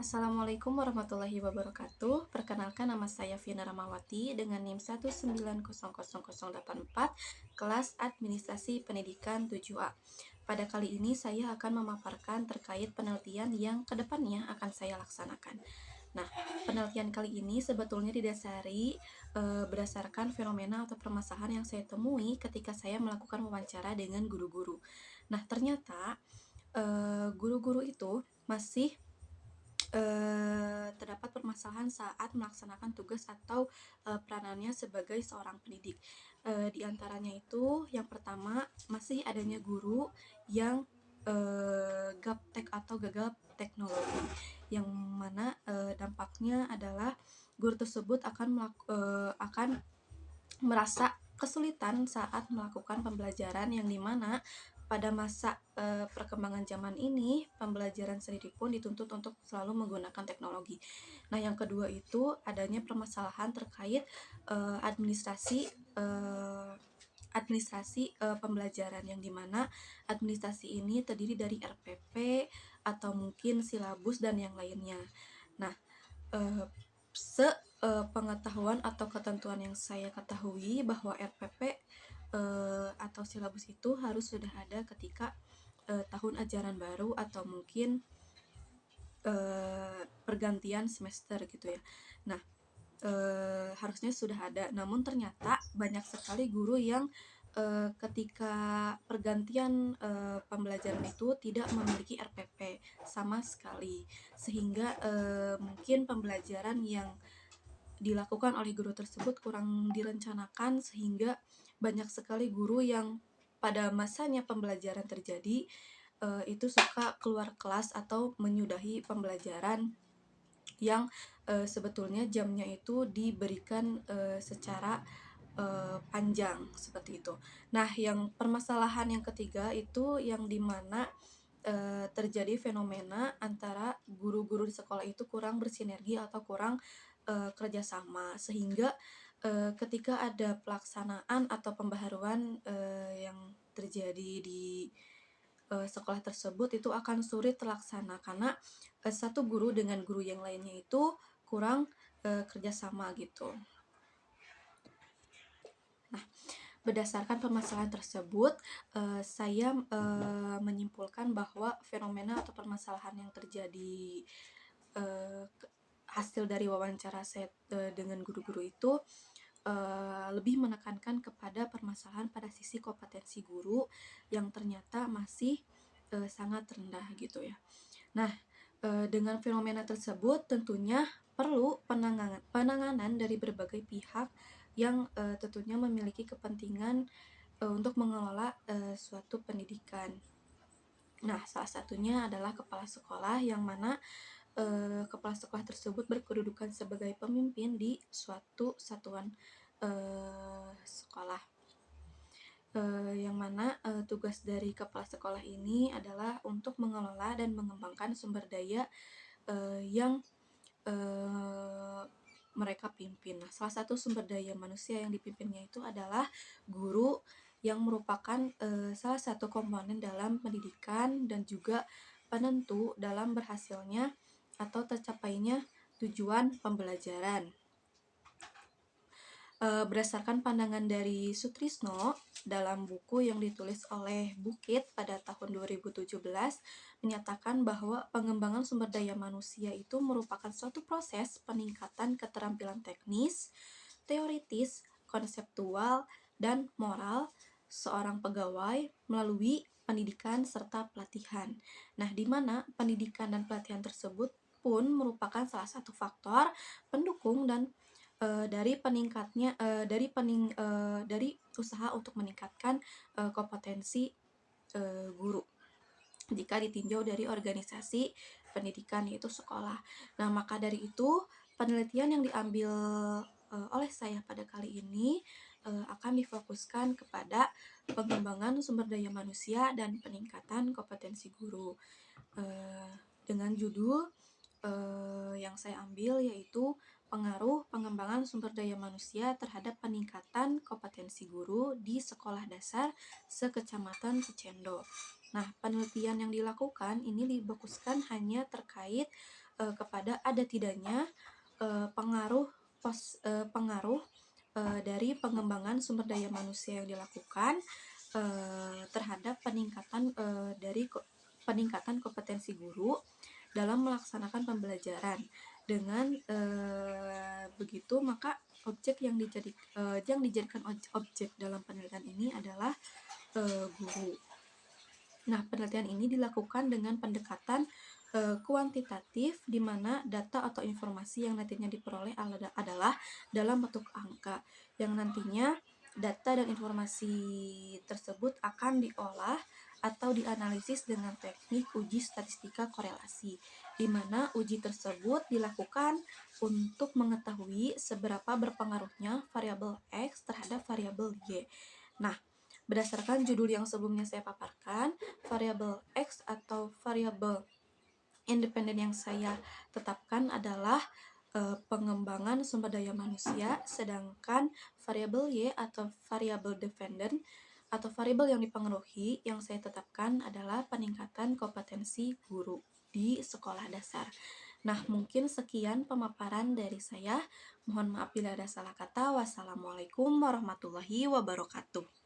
Assalamualaikum warahmatullahi wabarakatuh. Perkenalkan, nama saya Vina Ramawati dengan NIM 1900084, kelas Administrasi Pendidikan 7A. Pada kali ini saya akan memaparkan terkait penelitian yang kedepannya akan saya laksanakan. Nah, penelitian kali ini sebetulnya didasari berdasarkan fenomena atau permasalahan yang saya temui ketika saya melakukan wawancara dengan guru-guru. Nah, ternyata guru-guru itu masih terdapat permasalahan saat melaksanakan tugas atau peranannya sebagai seorang pendidik. Di antaranya itu, yang pertama, masih adanya guru yang gaptek atau gagal teknologi, yang mana dampaknya adalah guru tersebut akan merasa kesulitan saat melakukan pembelajaran, yang dimana pada masa perkembangan zaman ini pembelajaran sendiri pun dituntut untuk selalu menggunakan teknologi. Nah, yang kedua itu adanya permasalahan terkait administrasi pembelajaran, yang dimana administrasi ini terdiri dari RPP atau mungkin silabus dan yang lainnya. Nah, eh, pengetahuan atau ketentuan yang saya ketahui bahwa RPP atau silabus itu harus sudah ada ketika tahun ajaran baru atau mungkin pergantian semester gitu ya. Nah, harusnya sudah ada. Namun ternyata banyak sekali guru yang ketika pergantian pembelajaran itu tidak memiliki RPP sama sekali, sehingga mungkin pembelajaran yang dilakukan oleh guru tersebut kurang direncanakan, sehingga banyak sekali guru yang pada masanya pembelajaran terjadi itu suka keluar kelas atau menyudahi pembelajaran yang sebetulnya jamnya itu diberikan secara panjang seperti itu. Nah, yang permasalahan yang ketiga itu yang dimana terjadi fenomena antara guru-guru di sekolah itu kurang bersinergi atau kurang kerjasama, sehingga ketika ada pelaksanaan atau pembaharuan yang terjadi di sekolah tersebut itu akan sulit terlaksana karena satu guru dengan guru yang lainnya itu kurang kerjasama gitu. Nah, berdasarkan permasalahan tersebut, saya menyimpulkan bahwa fenomena atau permasalahan yang terjadi hasil dari wawancara saya dengan guru-guru itu lebih menekankan kepada permasalahan pada sisi kompetensi guru yang ternyata masih sangat rendah gitu ya. Nah, dengan fenomena tersebut tentunya perlu penanganan dari berbagai pihak yang tentunya memiliki kepentingan untuk mengelola suatu pendidikan. Nah, salah satunya adalah kepala sekolah, yang mana kepala sekolah tersebut berkedudukan sebagai pemimpin di suatu satuan sekolah. Yang mana tugas dari kepala sekolah ini adalah untuk mengelola dan mengembangkan sumber daya yang mereka pimpin. Nah, salah satu sumber daya manusia yang dipimpinnya itu adalah guru, yang merupakan salah satu komponen dalam pendidikan dan juga penentu dalam berhasilnya atau tercapainya tujuan pembelajaran. Berdasarkan pandangan dari Sutrisno dalam buku yang ditulis oleh Bukit pada tahun 2017, menyatakan bahwa pengembangan sumber daya manusia itu merupakan suatu proses peningkatan keterampilan teknis, teoritis, konseptual, dan moral seorang pegawai melalui pendidikan serta pelatihan. Nah, di mana pendidikan dan pelatihan tersebut pun merupakan salah satu faktor pendukung dan dari usaha untuk meningkatkan kompetensi guru jika ditinjau dari organisasi pendidikan, yaitu sekolah. Nah, maka dari itu penelitian yang diambil oleh saya pada kali ini akan difokuskan kepada pengembangan sumber daya manusia dan peningkatan kompetensi guru, dengan judul yang saya ambil yaitu pengaruh pengembangan sumber daya manusia terhadap peningkatan kompetensi guru di sekolah dasar sekecamatan Cicendo. Nah, penelitian yang dilakukan ini difokuskan hanya terkait kepada ada tidaknya pengaruh dari pengembangan sumber daya manusia yang dilakukan terhadap peningkatan kompetensi guru dalam melaksanakan pembelajaran. Dengan begitu, maka yang dijadikan objek dalam penelitian ini adalah guru. Nah, penelitian ini dilakukan dengan pendekatan kuantitatif, di mana data atau informasi yang nantinya diperoleh adalah dalam bentuk angka, yang nantinya data dan informasi tersebut akan diolah atau dianalisis dengan teknik uji statistika korelasi, di mana uji tersebut dilakukan untuk mengetahui seberapa berpengaruhnya variabel X terhadap variabel Y. Nah, berdasarkan judul yang sebelumnya saya paparkan, variabel X atau variabel independen yang saya tetapkan adalah pengembangan sumber daya manusia, sedangkan variabel Y atau variabel dependent atau variabel yang dipengaruhi yang saya tetapkan adalah peningkatan kompetensi guru di sekolah dasar. Nah, mungkin sekian pemaparan dari saya. Mohon maaf bila ada salah kata. Wassalamualaikum warahmatullahi wabarakatuh.